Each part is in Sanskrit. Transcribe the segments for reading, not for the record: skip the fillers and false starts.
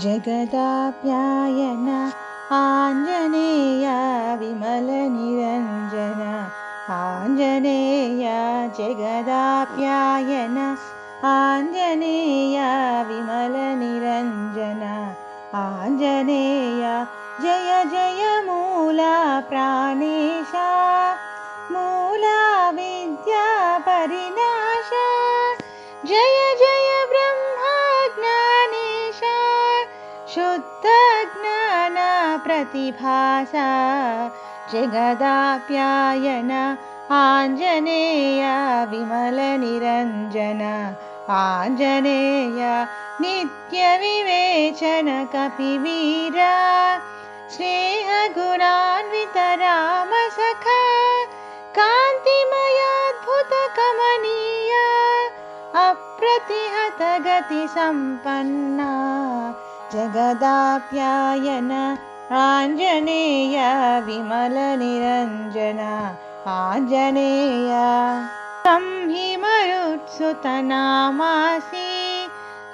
जगदाप्यायन आञ्जनेय विमलनिरञ्जन आञ्जनेय जगदाप्यायन आञ्जनेय विमलनिरञ्जन आञ्जनेय जय जय मूला प्राणेशा मूला विद्या परिनाश जय जय ब्रह्मा ज्ञानेशा शुद्ध ज्ञान प्रतिभासा जगदाप्यायन आञ्जनेय विमलनिरञ्जन आञ्जनेय नित्यविवेचन कपिवीरा स्नेहगुणान्वित रामसखा कान्तिमयाद्भुतकमनीय अप्रतिहत गतिसम्पन्ना जगदाप्यायन आञ्जनेय विमलनिरञ्जन आञ्जनेय तं हि मरुत्सुतनामासि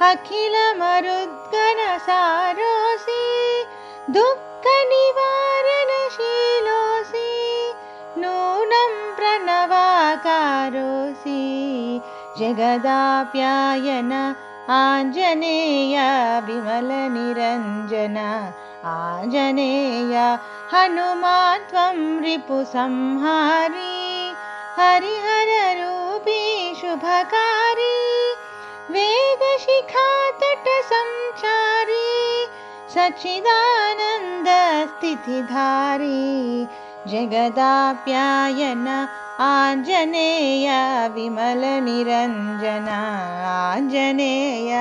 अखिलमरुद्गणसारोऽसि दुःखनिवारणशीलोऽसि नूनं प्रणवाकारोऽसि जगदाप्यायन आञ्जनेय विमलनिरञ्जन आञ्जनेय हनुमान् त्वं रिपुसंहारी हरिहररूपी शुभकारी वेदशिखातटसञ्चारी सच्चिदानन्दस्थितिधारी जगदाप्यायन आञ्जनेय विमलनिरञ्जन आञ्जनेय।